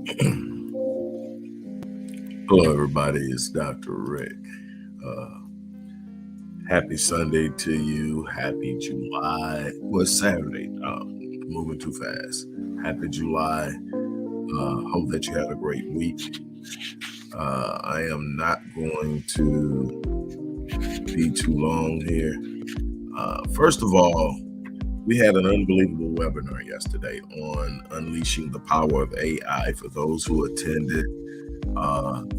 Hello, everybody. It's Dr. Rick. Uh, Happy Sunday to you. Happy July. Well, it's Saturday. Moving too fast. Happy July. Hope that you had a great week. I am not going to be too long here. First of all, we had an unbelievable webinar yesterday on unleashing the power of AI. For those who attended,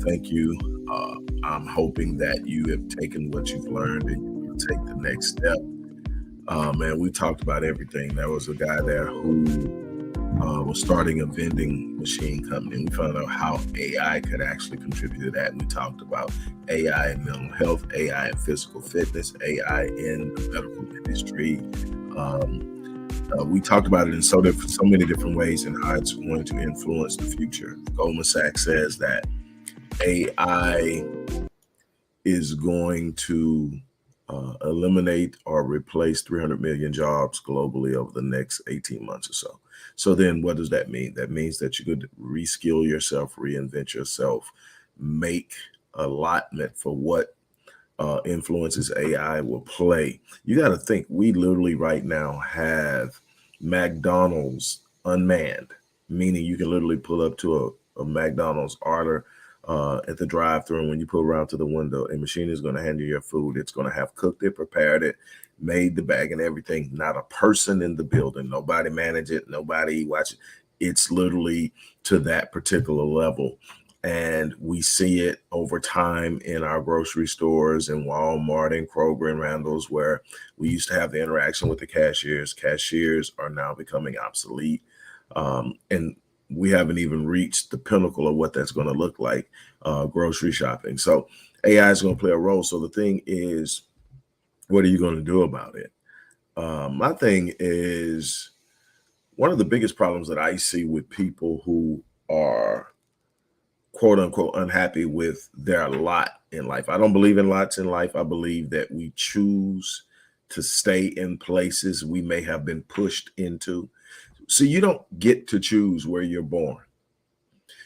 thank you. I'm hoping that you have taken what you've learned and you will take the next step. Man, we talked about everything. There was a guy there who was starting a vending machine company, and we found out how AI could actually contribute to that. And we talked about AI in mental health, AI in physical fitness, AI in the medical industry. We talked about it in so many different ways and how it's going to influence the future. Goldman Sachs says that AI is going to eliminate or replace 300 million jobs globally over the next 18 months or so. So then what does that mean? That means that you could reskill yourself, reinvent yourself, make allotment for what influences AI will play. You got to think, we literally right now have McDonald's unmanned, meaning you can literally pull up to a McDonald's order at the drive-thru, and when you pull around to the window, a machine is going to hand you your food. It's going to have cooked it, prepared it, made the bag and everything. Not a person in the building. Nobody manage it. Nobody watch it. It's literally to that particular level. And we see it over time in our grocery stores and Walmart and Kroger and Randall's, where we used to have the interaction with the cashiers. Cashiers are now becoming obsolete. And we haven't even reached the pinnacle of what that's going to look like, grocery shopping. So AI is going to play a role. So the thing is, what are you going to do about it? My thing is, one of the biggest problems that I see with people who are quote unquote unhappy with their lot in life. I don't believe in lots in life. I believe that we choose to stay in places we may have been pushed into. So you don't get to choose where you're born.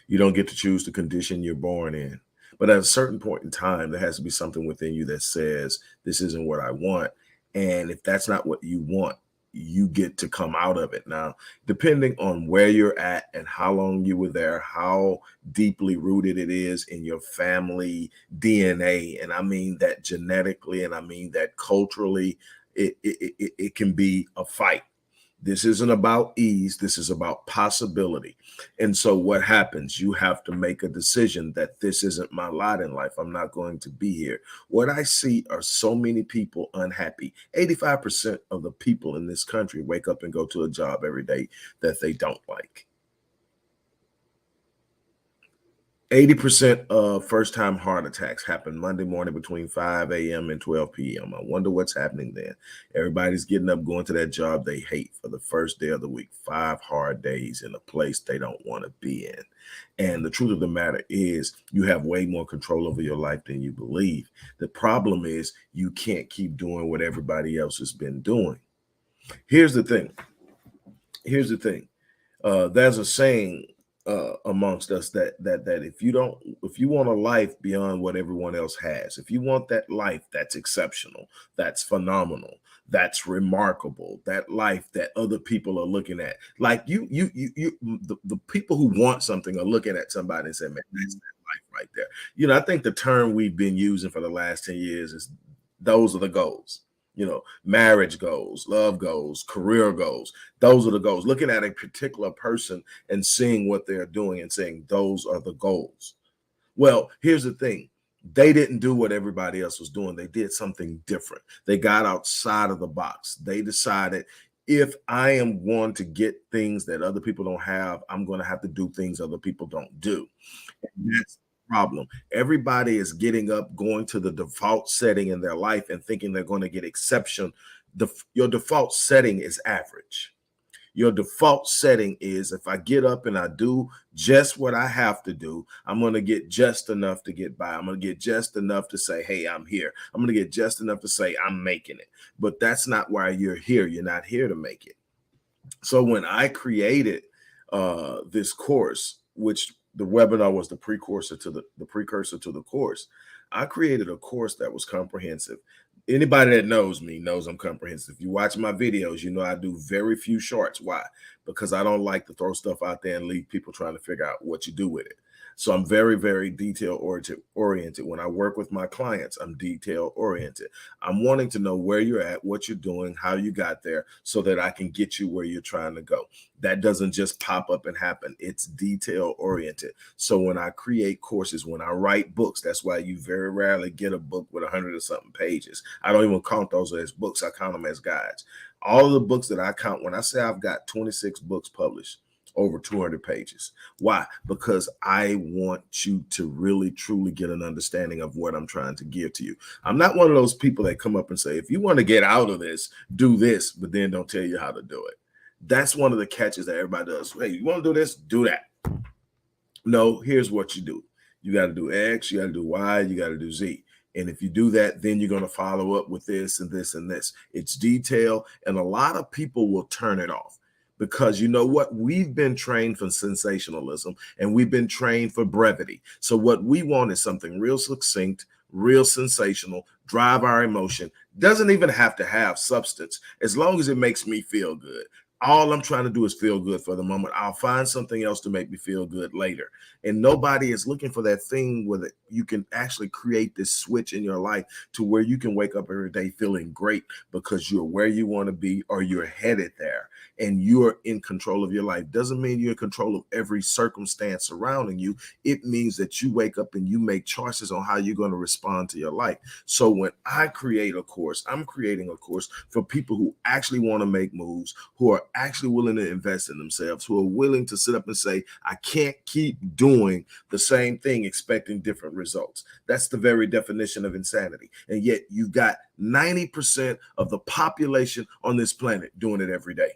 You don't get to choose the condition you're born in. But at a certain point in time, there has to be something within you that says, this isn't what I want. And if that's not what you want, you get to come out of it. Now, depending on where you're at and how long you were there, how deeply rooted it is in your family DNA, and I mean that genetically, and I mean that culturally, it can be a fight. This isn't about ease. This is about possibility. And so what happens? You have to make a decision that this isn't my lot in life. I'm not going to be here. What I see are so many people unhappy. 85% of the people in this country wake up and go to a job every day that they don't like. 80% of first-time heart attacks happen Monday morning between 5 a.m. and 12 p.m. I wonder what's happening then. Everybody's getting up, going to that job they hate for the first day of the week. 5 hard days in a place they don't want to be in. And the truth of the matter is, you have way more control over your life than you believe. The problem is, you can't keep doing what everybody else has been doing. Here's the thing. There's a saying amongst us that if you want a life beyond what everyone else has, if you want that life that's exceptional, that's phenomenal, that's remarkable, that life that other people are looking at, like the people who want something are looking at somebody and saying, man, that's that life right there. I think the term we've been using for the last 10 years is, those are the goals. Marriage goals, love goals, career goals. Those are the goals. Looking at a particular person and seeing what they're doing and saying, those are the goals. Well, here's the thing. They didn't do what everybody else was doing. They did something different. They got outside of the box. They decided, if I am going to get things that other people don't have, I'm going to have to do things other people don't do. And that's problem. Everybody is getting up, going to the default setting in their life and thinking they're going to get exception. Your default setting is average. Your default setting is, if I get up and I do just what I have to do, I'm going to get just enough to get by. I'm going to get just enough to say, hey, I'm here. I'm going to get just enough to say I'm making it. But that's not why you're here. You're not here to make it. So when I created this course, which the webinar was the precursor to the course. I created a course that was comprehensive. Anybody that knows me knows I'm comprehensive. If you watch my videos, you know I do very few shorts. Why? Because I don't like to throw stuff out there and leave people trying to figure out what you do with it. So I'm very, very detail oriented. When I work with my clients, I'm detail oriented. I'm wanting to know where you're at, what you're doing, how you got there, so that I can get you where you're trying to go. That doesn't just pop up and happen. It's detail oriented. So when I create courses, when I write books, that's why you very rarely get a book with 100 or something pages. I don't even count those as books. I count them as guides. All of the books that I count, when I say I've got 26 books published, over 200 pages. Why? Because I want you to really, truly get an understanding of what I'm trying to give to you. I'm not one of those people that come up and say, if you want to get out of this, do this, but then don't tell you how to do it. That's one of the catches that everybody does. Hey, you want to do this? Do that. No, here's what you do. You got to do X, you got to do Y, you got to do Z. And if you do that, then you're going to follow up with this and this and this. It's detail, and a lot of people will turn it off. Because you know what? We've been trained for sensationalism and we've been trained for brevity. So what we want is something real succinct, real sensational, drive our emotion. Doesn't even have to have substance as long as it makes me feel good. All I'm trying to do is feel good for the moment. I'll find something else to make me feel good later. And nobody is looking for that thing where you can actually create this switch in your life to where you can wake up every day feeling great because you're where you want to be or you're headed there and you're in control of your life. Doesn't mean you're in control of every circumstance surrounding you. It means that you wake up and you make choices on how you're going to respond to your life. So when I create a course, I'm creating a course for people who actually want to make moves, who are actually willing to invest in themselves, who are willing to sit up and say, I can't keep doing the same thing expecting different results. That's the very definition of insanity. And yet you've got 90% of the population on this planet doing it every day.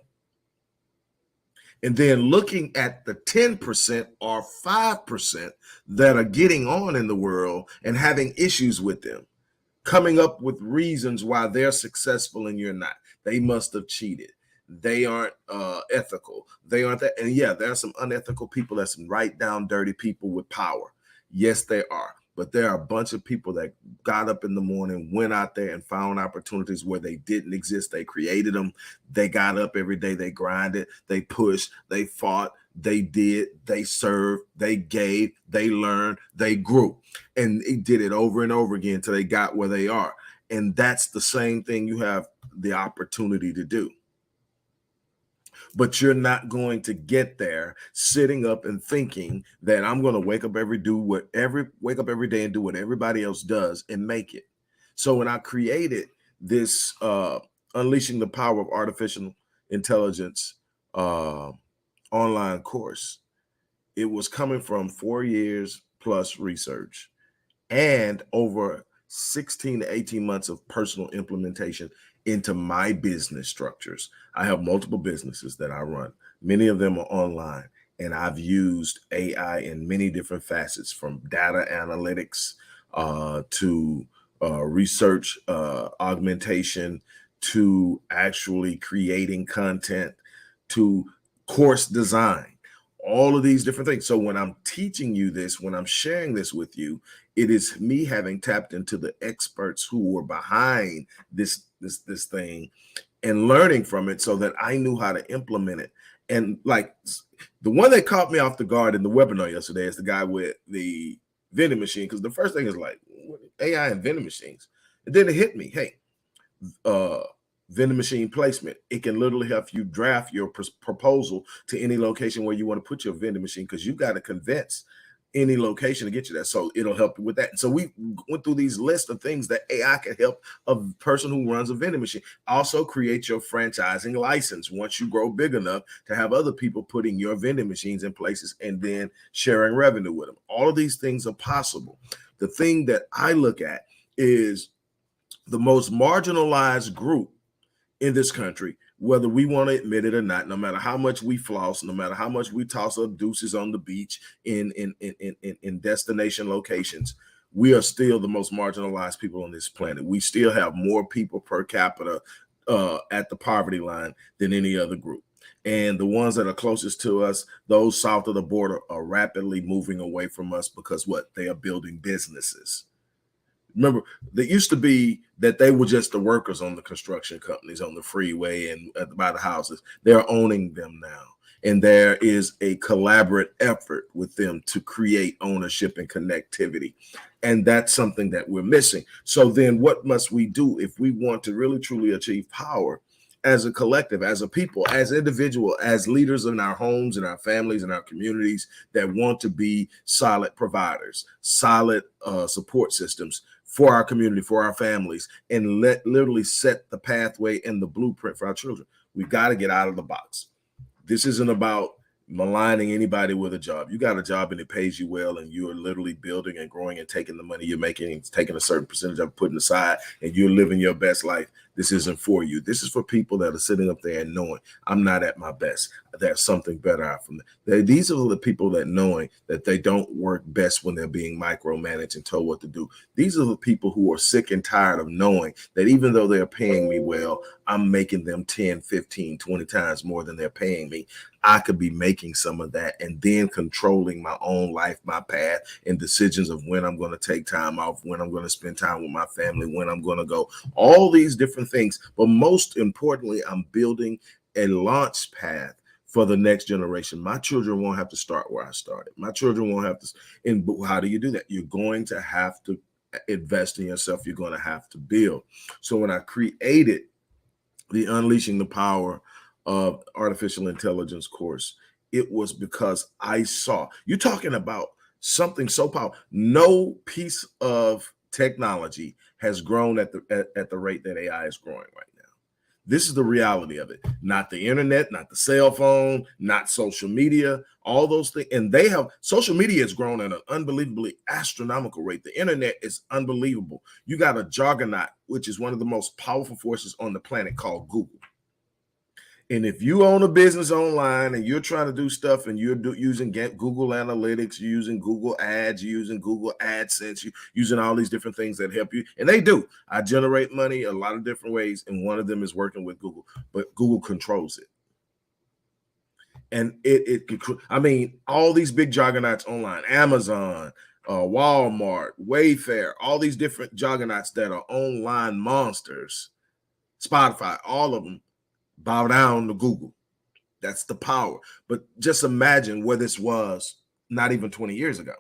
And then looking at the 10% or 5% that are getting on in the world and having issues with them, coming up with reasons why they're successful and you're not. They must have cheated. They aren't ethical. They aren't that. And yeah, there are some unethical people. There's some right down dirty people with power. Yes, there are. But there are a bunch of people that got up in the morning, went out there and found opportunities where they didn't exist. They created them. They got up every day. They grinded. They pushed. They fought. They did. They served. They gave. They learned. They grew. And they did it over and over again until they got where they are. And that's the same thing you have the opportunity to do. But you're not going to get there sitting up and thinking that I'm going to wake up every day and do what everybody else does and make it. So when I created this Unleashing the Power of Artificial Intelligence online course, it was coming from 4 years plus research and over 16 to 18 months of personal implementation into my business structures. I have multiple businesses that I run. Many of them are online, and I've used AI in many different facets, from data analytics to research augmentation, to actually creating content, to course design. All of these different things. So when I'm teaching you this, when I'm sharing this with you, it is me having tapped into the experts who were behind this thing and learning from it so that I knew how to implement it. And like the one that caught me off the guard in the webinar yesterday is the guy with the vending machine, because the first thing is like AI and vending machines. And then it hit me, hey, vending machine placement. It can literally help you draft your proposal to any location where you want to put your vending machine, because you got to convince any location to get you that. So it'll help you with that. And so we went through these lists of things that AI can help a person who runs a vending machine. Also create your franchising license once you grow big enough to have other people putting your vending machines in places and then sharing revenue with them. All of these things are possible. The thing that I look at is the most marginalized group in this country, whether we want to admit it or not, no matter how much we floss, no matter how much we toss up deuces on the beach in destination locations, we are still the most marginalized people on this planet. We still have more people per capita at the poverty line than any other group. And the ones that are closest to us, those south of the border, are rapidly moving away from us because what? They are building businesses. Remember, there used to be that they were just the workers on the construction companies on the freeway and by the houses. They're owning them now. And there is a collaborative effort with them to create ownership and connectivity. And that's something that we're missing. So then what must we do if we want to really truly achieve power as a collective, as a people, as individual, as leaders in our homes and our families and our communities that want to be solid providers, solid support systems for our community, for our families, and literally set the pathway and the blueprint for our children? We've got to get out of the box. This isn't about maligning anybody with a job. You got a job and it pays you well, and you are literally building and growing and taking the money you're making and taking a certain percentage of putting aside, and you're living your best life. This isn't for you. This is for people that are sitting up there and knowing I'm not at my best. There's something better out from them. These are the people that knowing that they don't work best when they're being micromanaged and told what to do. These are the people who are sick and tired of knowing that even though they're paying me well, I'm making them 10, 15, 20 times more than they're paying me. I could be making some of that and then controlling my own life, my path, and decisions of when I'm going to take time off, when I'm going to spend time with my family, when I'm going to go, all these different things. But most importantly, I'm building a launch path for the next generation. My children won't have to start where I started. My children won't have to. And how do you do that? You're going to have to invest in yourself. You're going to have to build. So when I created the Unleashing the Power of Artificial Intelligence course, it was because I saw, you're talking about something so powerful. No piece of technology has grown at the rate that AI is growing right now. This is the reality of it. Not the internet, not the cell phone, not social media, all those things. And they have, social media has grown at an unbelievably astronomical rate. The internet is unbelievable. You got a juggernaut, which is one of the most powerful forces on the planet, called Google. And if you own a business online and you're trying to do stuff and you're using Google Analytics, you're using Google Ads, you're using Google AdSense, you're using all these different things that help you. And they do. I generate money a lot of different ways. And one of them is working with Google, but Google controls it. And I mean, all these big juggernauts online, Amazon, Walmart, Wayfair, all these different juggernauts that are online monsters, Spotify, all of them bow down to Google. That's the power. But just imagine where this was not even 20 years ago.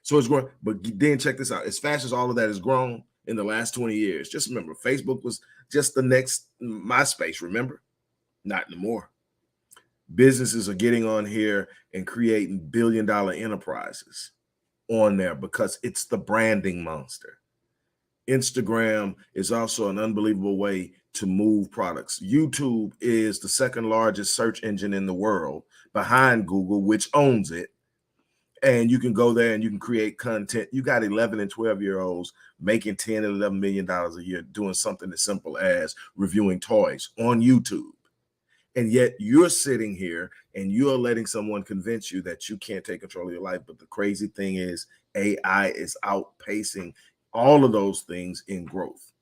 So it's growing. But then check this out. As fast as all of that has grown in the last 20 years, just remember, Facebook was just the next MySpace, remember? Not anymore. Businesses are getting on here and creating billion-dollar enterprises on there because it's the branding monster. Instagram is also an unbelievable way to move products. YouTube is the second largest search engine in the world behind Google, which owns it. And you can go there and you can create content. You got 11 and 12-year-olds making $10 and $11 million a year doing something as simple as reviewing toys on YouTube. And yet you're sitting here and you're letting someone convince you that you can't take control of your life. But the crazy thing is AI is outpacing all of those things in growth.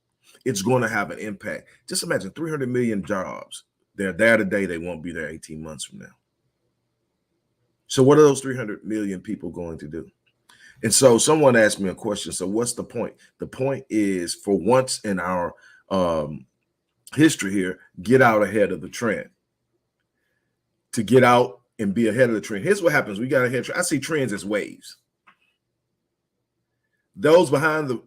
It's going to have an impact. Just imagine 300 million jobs. They're there today. They won't be there 18 months from now. So what are those 300 million people going to do? And so someone asked me a question. So what's the point? The point is, for once in our history here, get out ahead of the trend. To get out and be ahead of the trend. Here's what happens. We got ahead. I see trends as waves. Those behind the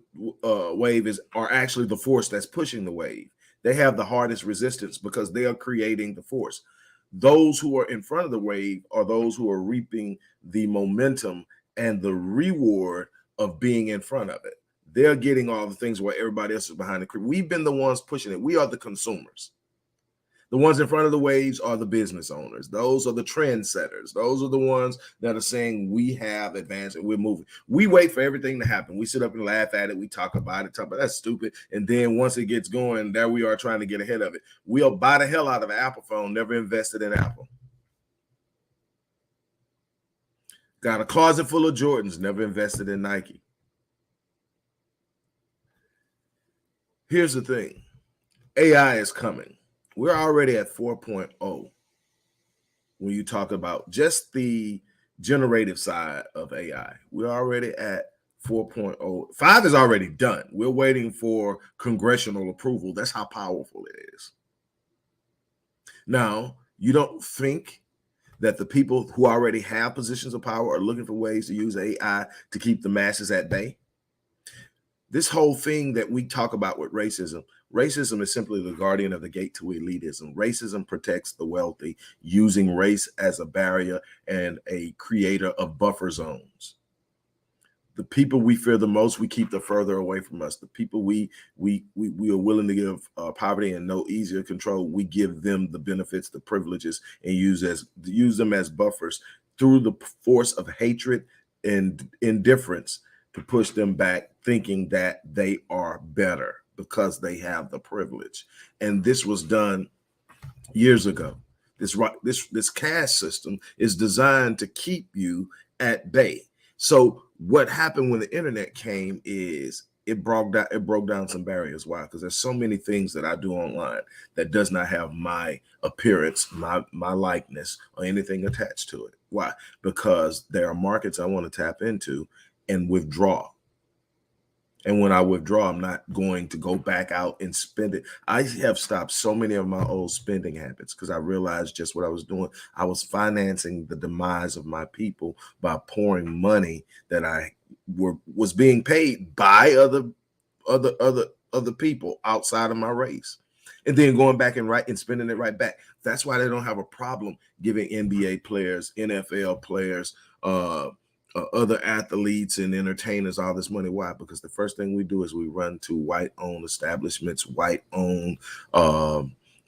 wave are actually the force that's pushing the wave. They have the hardest resistance because they are creating the force. Those who are in front of the wave are those who are reaping the momentum and the reward of being in front of it. They're getting all the things while everybody else is behind the curve. We've been the ones pushing it. We are the consumers. The ones in front of the waves are the business owners. Those are the trendsetters. Those are the ones that are saying we have advanced and we're moving. We wait for everything to happen. We sit up and laugh at it. We talk about it, that's stupid. And then once it gets going, there we are trying to get ahead of it. We'll buy the hell out of an Apple phone, never invested in Apple. Got a closet full of Jordans, never invested in Nike. Here's the thing. AI is coming. We're already at 4.0. when you talk about just the generative side of AI. We're already at 4.0. 5 is already done. We're waiting for congressional approval. That's how powerful it is. Now, you don't think that the people who already have positions of power are looking for ways to use AI to keep the masses at bay? This whole thing that we talk about with racism is simply the guardian of the gate to elitism. Racism protects the wealthy, using race as a barrier and a creator of buffer zones. The people we fear the most, we keep the further away from us. The people we are willing to give poverty and no easier control, we give them the benefits, the privileges, and use them as buffers through the force of hatred and indifference to push them back, thinking that they are better because they have the privilege. And this was done years ago. This caste system is designed to keep you at bay. So what happened when the internet came is it broke down some barriers. Why? Because there's so many things that I do online that does not have my appearance, my likeness, or anything attached to it. Why? Because there are markets I want to tap into and withdraw. And when I withdraw, I'm not going to go back out and spend it. I have stopped so many of my old spending habits because I realized just what I was doing. I was financing the demise of my people by pouring money that was being paid by other people outside of my race, and then going back and spending it right back. That's why they don't have a problem giving NBA players, NFL players, other athletes and entertainers all this money. Why? Because the first thing we do is we run to white-owned establishments, white-owned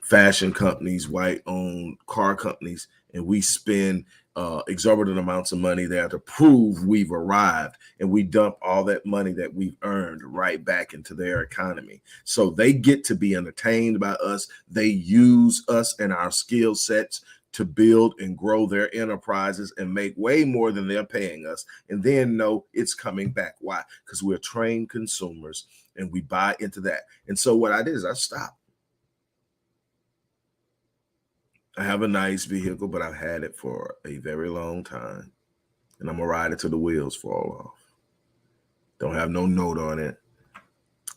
fashion companies, white-owned car companies, and we spend exorbitant amounts of money there to prove we've arrived, and we dump all that money that we've earned right back into their economy. So they get to be entertained by us. They use us and our skill sets to build and grow their enterprises and make way more than they're paying us, and then know it's coming back. Why? Because we're trained consumers and we buy into that. And so what I did is I stopped. I have a nice vehicle, but I've had it for a very long time, and I'm gonna ride it till the wheels fall off. Don't have no note on it.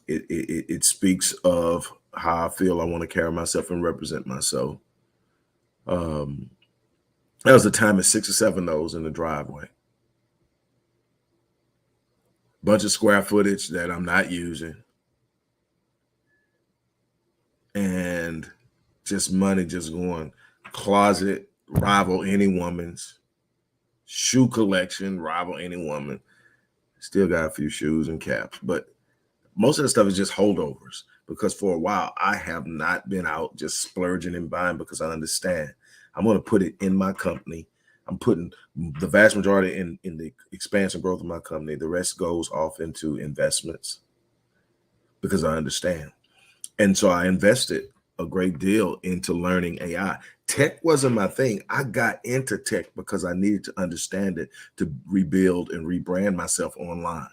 It speaks of how I feel I want to carry myself and represent myself. That was the time at 6 or 7 those in the driveway. Bunch of square footage that I'm not using. And just money just going. Closet, rival any woman's. Shoe collection, rival any woman. Still got a few shoes and caps. But most of the stuff is just holdovers. Because for a while, I have not been out just splurging and buying because I understand. I'm going to put it in my company. I'm putting the vast majority in the expansion growth of my company. The rest goes off into investments because I understand. And so I invested a great deal into learning AI. Tech wasn't my thing. I got into tech because I needed to understand it to rebuild and rebrand myself online.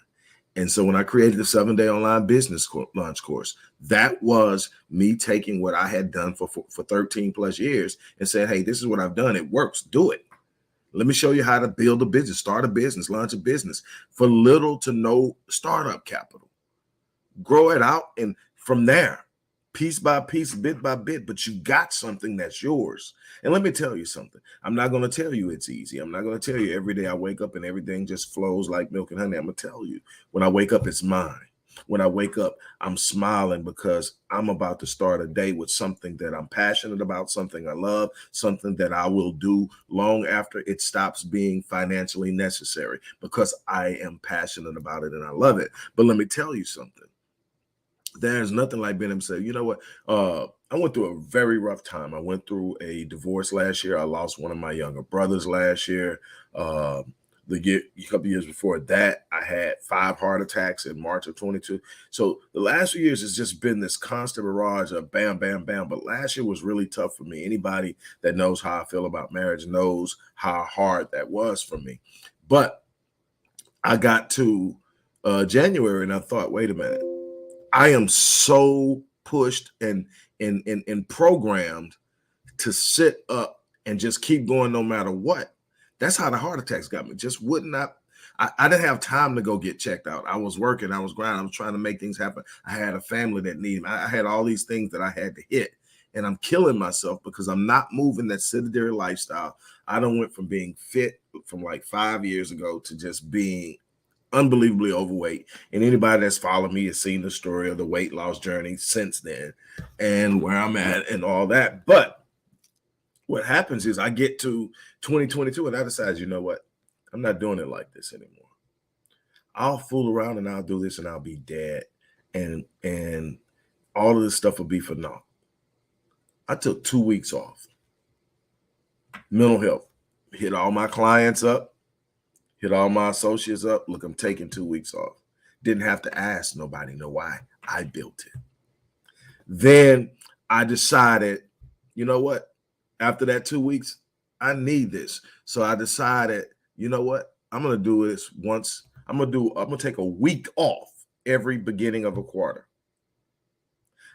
And so when I created the 7-day online business launch course, that was me taking what I had done for 13 plus years and saying, hey, this is what I've done. It works. Do it. Let me show you how to build a business, start a business, launch a business for little to no startup capital. Grow it out, and from there, piece by piece, bit by bit, but you got something that's yours. And let me tell you something. I'm not going to tell you it's easy. I'm not going to tell you every day I wake up and everything just flows like milk and honey. I'm going to tell you when I wake up, it's mine. When I wake up, I'm smiling because I'm about to start a day with something that I'm passionate about, something I love, something that I will do long after it stops being financially necessary because I am passionate about it and I love it. But let me tell you something. There's nothing like being able to say, you know what? I went through a very rough time. I went through a divorce last year. I lost one of my younger brothers last year. A couple years before that, I had 5 heart attacks in March of 22. So the last few years has just been this constant barrage of bam, bam, bam. But last year was really tough for me. Anybody that knows how I feel about marriage knows how hard that was for me. But I got to January and I thought, wait a minute. I am so pushed and programmed to sit up and just keep going no matter what. That's how the heart attacks got me. Just would not. I didn't have time to go get checked out. I was working. I was grinding. I was trying to make things happen. I had a family that needed me. I had all these things that I had to hit. And I'm killing myself because I'm not moving that sedentary lifestyle. I done went from being fit from like 5 years ago to just being unbelievably overweight. And anybody that's followed me has seen the story of the weight loss journey since then and where I'm at and all that. But what happens is I get to 2022 and I decide, you know what? I'm not doing it like this anymore. I'll fool around and I'll do this and I'll be dead. And all of this stuff will be for naught. I took 2 weeks off. Mental health. Hit all my clients up. Hit all my associates up. Look, I'm taking 2 weeks off. Didn't have to ask nobody, know why. I built it. Then I decided, you know what? After that 2 weeks, I need this. So I decided, you know what? I'm going to do this once. I'm going to take a week off every beginning of a quarter.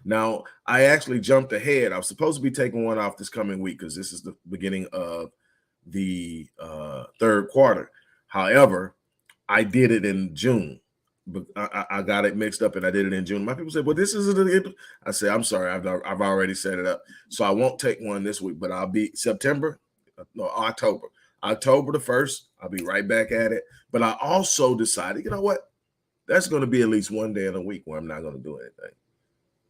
Now, I actually jumped ahead. I was supposed to be taking one off this coming week because this is the beginning of the third quarter. However, I did it in June. But I got it mixed up and I did it in June. My people said, well, this isn't it. I said, I'm sorry. I've already set it up. So I won't take one this week, but I'll be October the 1st. I'll be right back at it. But I also decided, you know what? That's going to be at least one day in a week where I'm not going to do anything.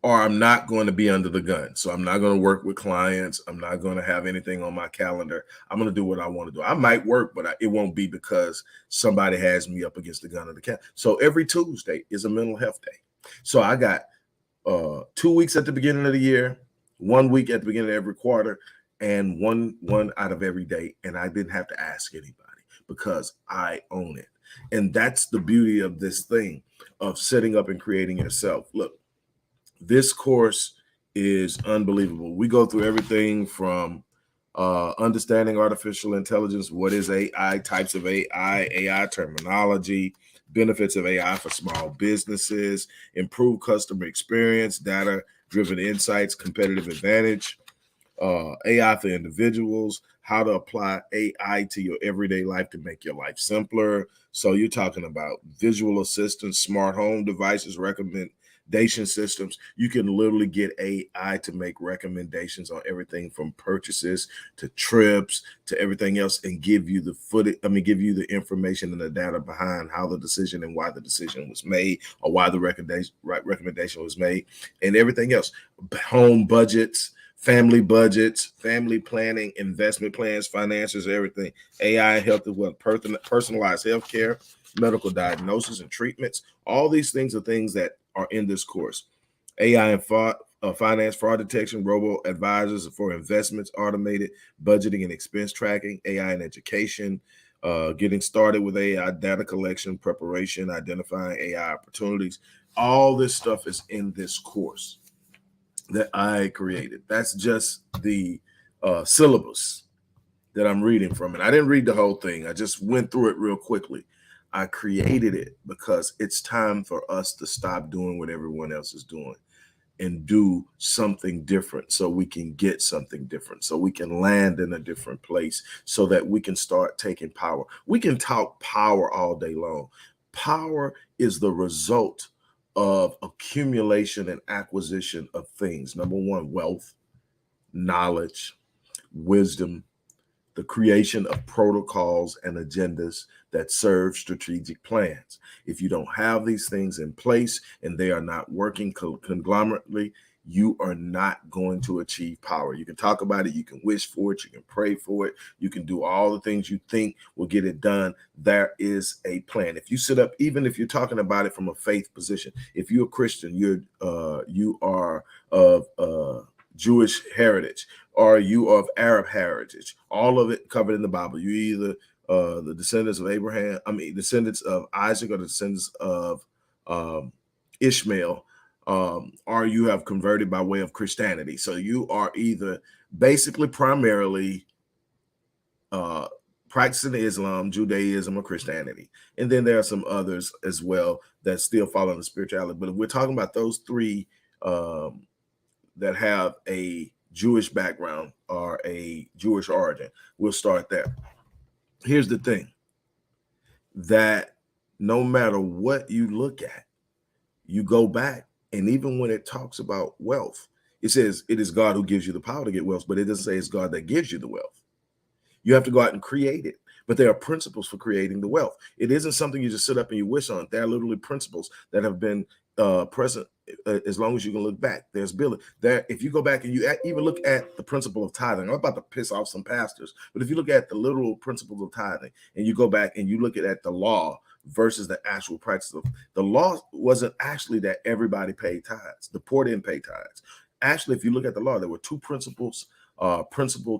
Or I'm not going to be under the gun. So I'm not going to work with clients. I'm not going to have anything on my calendar. I'm going to do what I want to do. I might work, but it won't be because somebody has me up against the gun of the cat. So every Tuesday is a mental health day. So I got 2 weeks at the beginning of the year, 1 week at the beginning of every quarter, and one out of every day. And I didn't have to ask anybody because I own it. And that's the beauty of this thing of setting up and creating yourself. Look, this course is unbelievable. We go through everything from understanding artificial intelligence, what is AI, types of AI terminology, benefits of AI for small businesses, improved customer experience, data-driven insights, competitive advantage, AI for individuals, how to apply AI to your everyday life to make your life simpler. So you're talking about visual assistants, smart home devices, recommendation systems. You can literally get AI to make recommendations on everything from purchases to trips to everything else and give you the give you the information and the data behind how the decision and why the decision was made or why the recommendation was made and everything else. Home budgets, family budgets, family planning, investment plans, finances, everything. AI health as well, personalized healthcare, medical diagnosis and treatments. All these things are things that are in this course. AI and finance, fraud detection, robo advisors for investments, automated budgeting and expense tracking, AI and education, getting started with AI, data collection, preparation, identifying AI opportunities. All this stuff is in this course that I created. That's just the syllabus that I'm reading from. And I didn't read the whole thing. I just went through it real quickly. I created it because it's time for us to stop doing what everyone else is doing and do something different so we can get something different, so we can land in a different place, so that we can start taking power. We can talk power all day long. Power is the result of accumulation and acquisition of things. Number one, wealth, knowledge, wisdom, the creation of protocols and agendas that serve strategic plans. If you don't have these things in place and they are not working conglomerately, you are not going to achieve power. You can talk about it, you can wish for it, you can pray for it, you can do all the things you think will get it done. There is a plan. If you sit up, even if you're talking about it from a faith position, if you're a Christian, you are of Jewish heritage, or you of Arab heritage, all of it covered in the Bible. You either the descendants of Abraham, descendants of Isaac, or the descendants of Ishmael, or you have converted by way of Christianity. So you are either basically primarily practicing Islam, Judaism, or Christianity. And then there are some others as well that still follow in the spirituality. But if we're talking about those three that have a Jewish background or a Jewish origin. We'll start there. Here's the thing, that no matter what you look at, you go back, and even when it talks about wealth, it says it is God who gives you the power to get wealth, but it doesn't say it's God that gives you the wealth. You have to go out and create it. But there are principles for creating the wealth. It isn't something you just sit up and you wish on. There are literally principles that have been present as long as you can look back. There's building there. If you go back and you even look at the principle of tithing, I'm about to piss off some pastors, but if you look at the literal principles of tithing and you go back and you look at the law versus the actual practice of the law, wasn't actually that everybody paid tithes. The poor didn't pay tithes. Actually, if you look at the law, there were two principal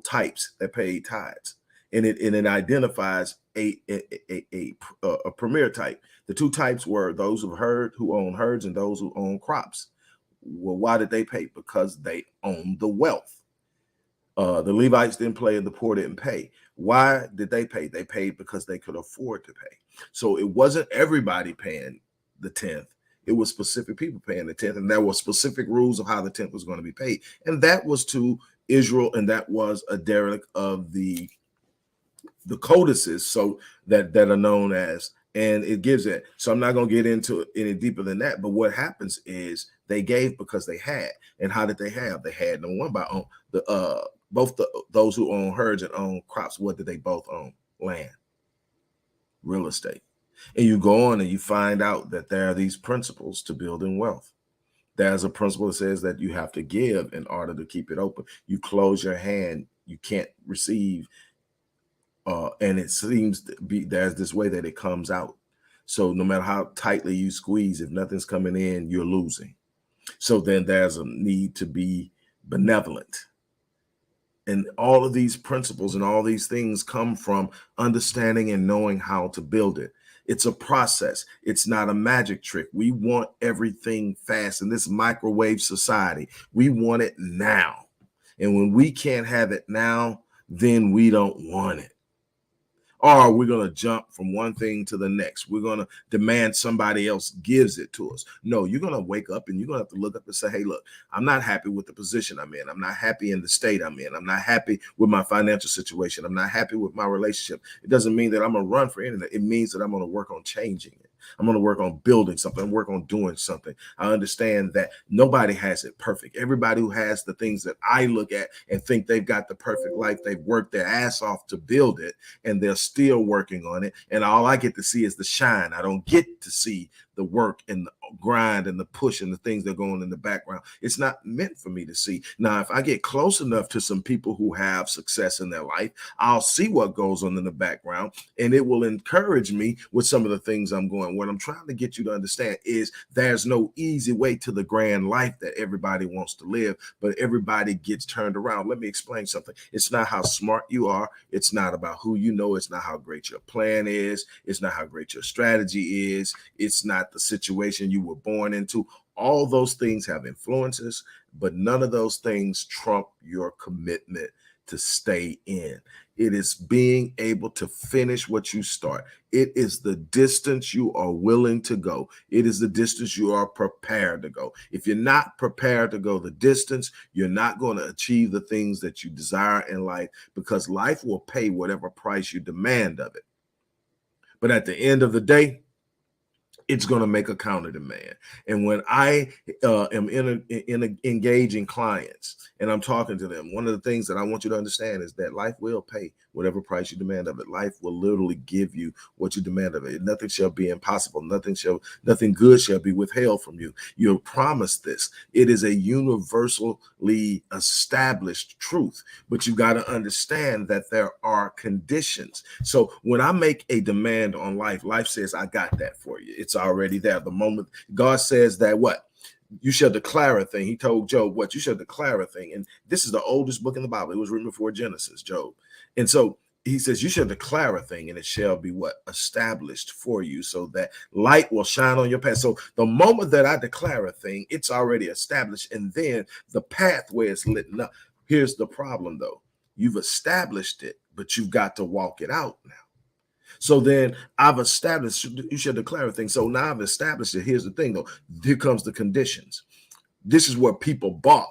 types that paid tithes. And it identifies a premier type. The two types were those who own herds and those who own crops. Well, why did they pay? Because they owned the wealth. The Levites didn't pay and the poor didn't pay. Why did they pay? They paid because they could afford to pay. So it wasn't everybody paying the 10th. It was specific people paying the 10th, and there were specific rules of how the 10th was going to be paid. And that was to Israel, and that was a derelict of the codices, so that are known as, and it gives it. So I'm not going to get into it any deeper than that. But what happens is they gave because they had. And how did they have? They had no one by own those who own herds and own crops. What did they both own? Land, real estate. And you go on and you find out that there are these principles to building wealth. There's a principle that says that you have to give in order to keep it open. You close your hand, you can't receive. And it seems to be there's this way that it comes out. So no matter how tightly you squeeze, if nothing's coming in, you're losing. So then there's a need to be benevolent. And all of these principles and all these things come from understanding and knowing how to build it. It's a process. It's not a magic trick. We want everything fast in this microwave society. We want it now. And when we can't have it now, then we don't want it. Or we're going to jump from one thing to the next. We're going to demand somebody else gives it to us. No, you're going to wake up and you're going to have to look up and say, hey, look, I'm not happy with the position I'm in. I'm not happy in the state I'm in. I'm not happy with my financial situation. I'm not happy with my relationship. It doesn't mean that I'm going to run for anything. It means that I'm going to work on changing it. I'm going to work on building something, work on doing something. I understand that nobody has it perfect. Everybody who has the things that I look at and think they've got the perfect life, they've worked their ass off to build it, and they're still working on it. And all I get to see is the shine. I don't get to see the work and the grind and the push and the things that are going in the background. It's not meant for me to see. Now, if I get close enough to some people who have success in their life, I'll see what goes on in the background, and it will encourage me with some of the things I'm going. What I'm trying to get you to understand is there's no easy way to the grand life that everybody wants to live, but everybody gets turned around. Let me explain something. It's not how smart you are. It's not about who you know. It's not how great your plan is. It's not how great your strategy is. It's not the situation you were born into. All those things have influences, but none of those things trump your commitment to stay in. It is being able to finish what you start. It is the distance you are willing to go. It is the distance you are prepared to go. If you're not prepared to go the distance, you're not going to achieve the things that you desire in life, because life will pay whatever price you demand of it. But at the end of the day, it's going to make a counter demand. And when I am engaging clients and I'm talking to them, one of the things that I want you to understand is that life will pay whatever price you demand of it. Life will literally give you what you demand of it. Nothing shall be impossible. Nothing good shall be withheld from you. You're promised this. It is a universally established truth, but you got to understand that there are conditions. So when I make a demand on life, life says, I got that for you. It's already there. The moment God says that, what? You shall declare a thing. He told Job, what? You shall declare a thing. And this is the oldest book in the Bible. It was written before Genesis, Job. And so he says, you shall declare a thing and it shall be what? Established for you, so that light will shine on your path. So the moment that I declare a thing, it's already established. And then the pathway is lit up. Here's the problem though. You've established it, but you've got to walk it out now. So then I've established, you should declare a thing. So now I've established it. Here's the thing though. Here comes the conditions. This is what people bought.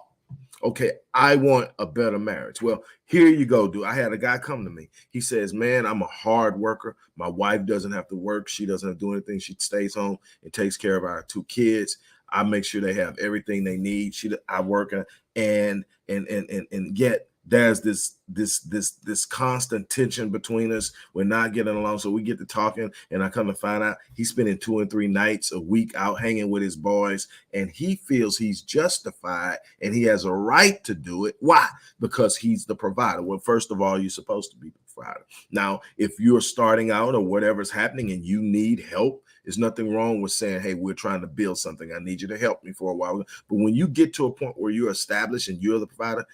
Okay, I want a better marriage. Well, here you go, dude. I had a guy come to me. He says, man, I'm a hard worker. My wife doesn't have to work. She doesn't have to do anything. She stays home and takes care of our 2 kids. I make sure they have everything they need. I work and yet there's this constant tension between us. We're not getting along. So we get to talking, and I come to find out he's spending 2 and 3 nights a week out hanging with his boys, and he feels he's justified and he has a right to do it. Why? Because he's the provider. Well, first of all, you're supposed to be the provider. Now, if you're starting out or whatever's happening and you need help, there's nothing wrong with saying, hey, we're trying to build something. I need you to help me for a while. But when you get to a point where you're established and you're the provider,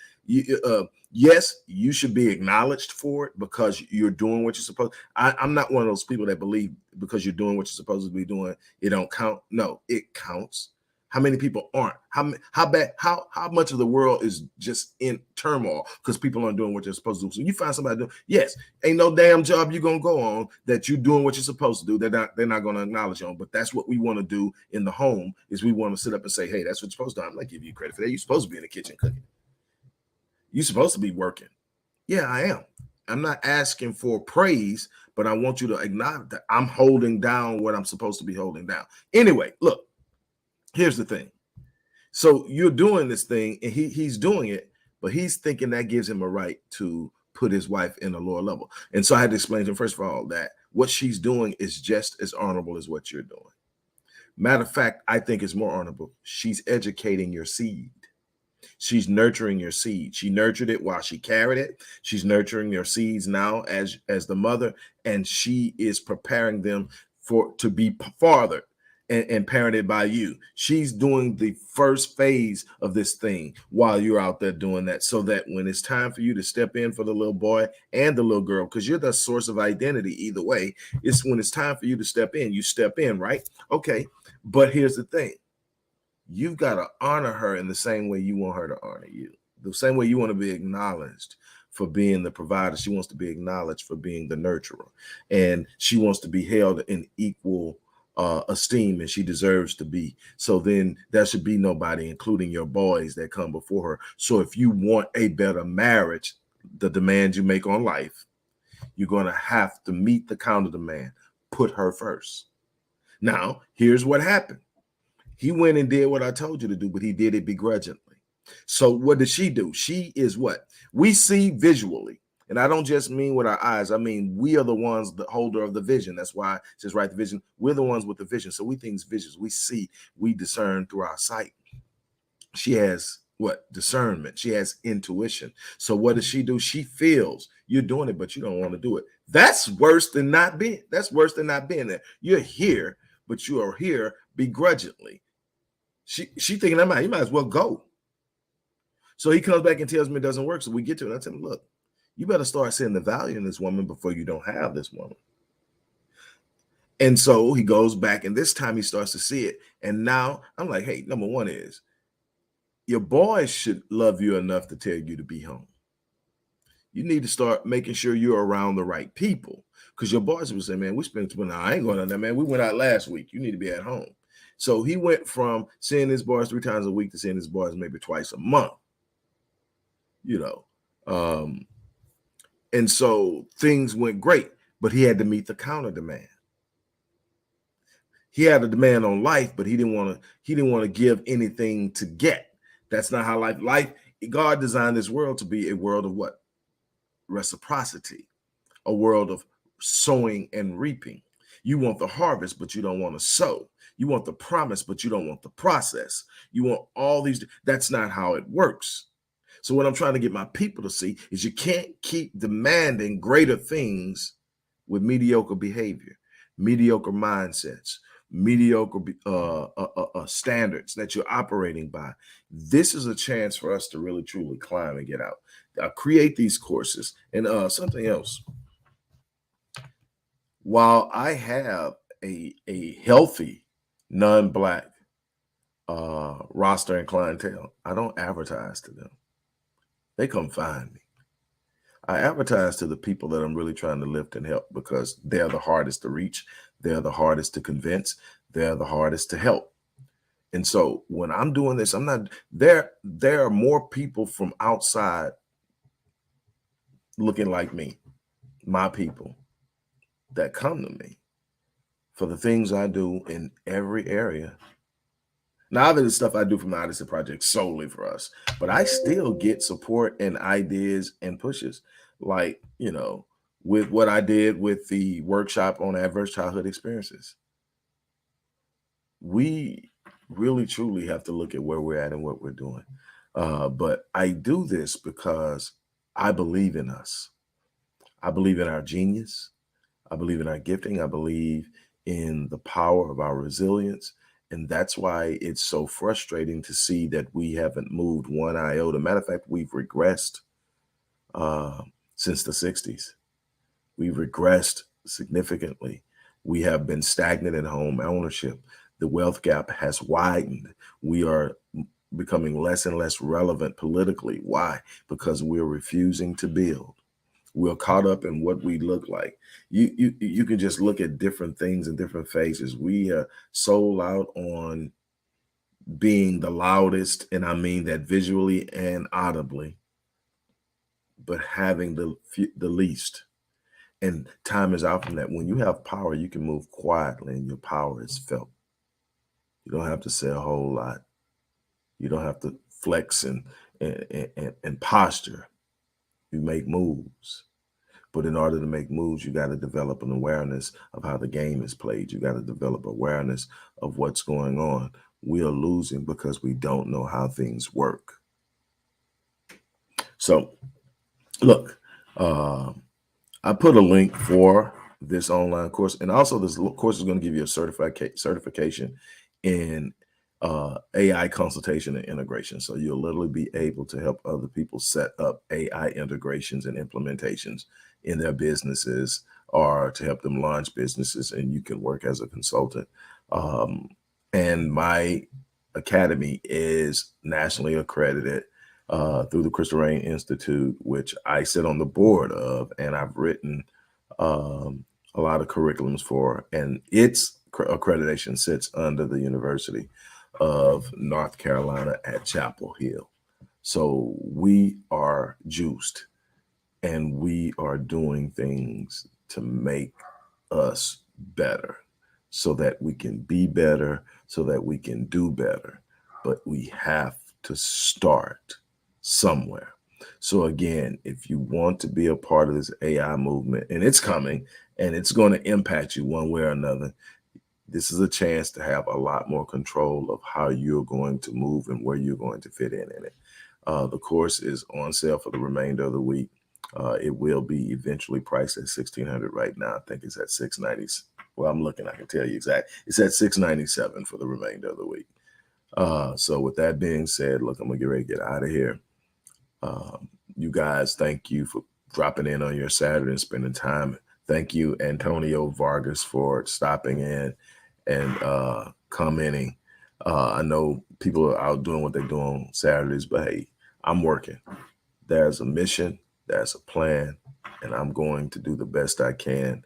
yes, you should be acknowledged for it because you're doing what you're supposed. I'm not one of those people that believe because you're doing what you're supposed to be doing, it don't count. No, it counts. How many people aren't? How much of the world is just in turmoil because people aren't doing what they're supposed to do? So you find somebody doing, yes, ain't no damn job you're gonna go on that you're doing what you're supposed to do. They're not gonna acknowledge you on. But that's what we want to do in the home is we want to sit up and say, hey, that's what you're supposed to do. I'm not giving you credit for that. You're supposed to be in the kitchen cooking. You're supposed to be working. Yeah, I am. I'm not asking for praise, but I want you to acknowledge that I'm holding down what I'm supposed to be holding down. Anyway, look. Here's the thing. So you're doing this thing and he's doing it, but he's thinking that gives him a right to put his wife in a lower level. And so I had to explain to him, first of all, that what she's doing is just as honorable as what you're doing. Matter of fact, I think it's more honorable. She's educating your seed. She's nurturing your seed. She nurtured it while she carried it. She's nurturing your seeds now as the mother, and she is preparing them to be fathered and parented by you. She's doing the first phase of this thing while you're out there doing that, so that when it's time for you to step in for the little boy and the little girl, because you're the source of identity either way, it's when it's time for you to step in, you step in, right? Okay, but here's the thing. You've got to honor her in the same way you want her to honor you. The same way you want to be acknowledged for being the provider. She wants to be acknowledged for being the nurturer. And she wants to be held in equal esteem, and she deserves to be. So then there should be nobody, including your boys, that come before her. So if you want a better marriage, the demands you make on life, you're going to have to meet the counter demand. Put her first. Now, here's what happened. He went and did what I told you to do, but he did it begrudgingly. So what did she do? She is what we see visually. And I don't just mean with our eyes. I mean, we are the ones, the holder of the vision. That's why it says, right, the vision. We're the ones with the vision. So we think visions. We see, we discern through our sight. She has what? Discernment. She has intuition. So what does she do? She feels you're doing it, but you don't want to do it. That's worse than not being. That's worse than not being there. You're here, but you are here begrudgingly. She thinking that you might as well go. So he comes back and tells me it doesn't work. So we get to it. I tell him, look, you better start seeing the value in this woman before you don't have this woman. And so he goes back, and this time he starts to see it. And now I'm like, hey, number one is your boys should love you enough to tell you to be home. You need to start making sure you're around the right people, because your boys will say, man, we spent, I ain't going on there, man. We went out last week. You need to be at home. So he went from seeing his boys 3 times a week to seeing his boys maybe twice a month, and so things went great, but he had to meet the counter demand. He had a demand on life, but he didn't want to give anything to get. That's not how life, God designed this world to be a world of what? Reciprocity, a world of sowing and reaping. You want the harvest, but you don't want to sow. You want the promise, but you don't want the process. You want all these. That's not how it works. So what I'm trying to get my people to see is you can't keep demanding greater things with mediocre behavior, mediocre mindsets, mediocre standards that you're operating by. This is a chance for us to really, truly climb and get out. Create these courses. And something else. While I have a healthy non-Black roster and clientele, I don't advertise to them. They come find me. I advertise to the people that I'm really trying to lift and help, because they're the hardest to reach. They're the hardest to convince. They're the hardest to help. And so when I'm doing this, I'm not there. There are more people from outside looking like me, my people, that come to me for the things I do in every area. Now, there's stuff I do from the Odyssey Project solely for us, but I still get support and ideas and pushes, like, with what I did with the workshop on adverse childhood experiences. We really truly have to look at where we're at and what we're doing. But I do this because I believe in us. I believe in our genius. I believe in our gifting. I believe in the power of our resilience. And that's why it's so frustrating to see that we haven't moved one iota. Matter of fact, we've regressed uh, since the 60s. We've regressed significantly. We have been stagnant in home ownership. The wealth gap has widened. We are becoming less and less relevant politically. Why? Because we're refusing to build. We're caught up in what we look like. You can just look at different things in different phases. We are sold out on being the loudest, and I mean that visually and audibly, but having the least. And time is out from that. When you have power, you can move quietly, and your power is felt. You don't have to say a whole lot. You don't have to flex and posture. You make moves. But in order to make moves, you got to develop an awareness of how the game is played. You got to develop awareness of what's going on. We are losing because we don't know how things work. So, look, I put a link for this online course, and also this course is going to give you a certification in AI consultation and integration. So you'll literally be able to help other people set up AI integrations and implementations in their businesses, or to help them launch businesses, and you can work as a consultant. Um, and my academy is nationally accredited through the Crystal Rain Institute, which I sit on the board of, and I've written a lot of curriculums for, and its accreditation sits under the University of North Carolina at Chapel Hill. So we are juiced, and we are doing things to make us better so that we can be better, so that we can do better. But we have to start somewhere. So again, if you want to be a part of this AI movement, and it's coming and it's going to impact you one way or another, this is a chance to have a lot more control of how you're going to move and where you're going to fit in it. The course is on sale for the remainder of the week. It will be eventually priced at $1,600 right now. I think it's at $690. Well, I'm looking. I can tell you exactly. It's at $697 for the remainder of the week. So with that being said, look, I'm gonna get ready to get out of here. You guys, thank you for dropping in on your Saturday and spending time. Thank you, Antonio Vargas, for stopping in and commenting. I know people are out doing what they do on Saturdays, but hey, I'm working. There's a mission, there's a plan, and I'm going to do the best I can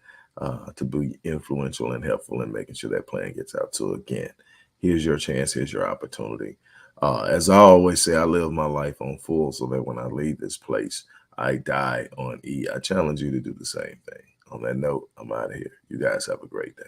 to be influential and helpful in making sure that plan gets out. So again, here's your chance, here's your opportunity. As I always say, I live my life on full so that when I leave this place, I die on E. I challenge you to do the same thing. On that note, I'm out of here. You guys have a great day.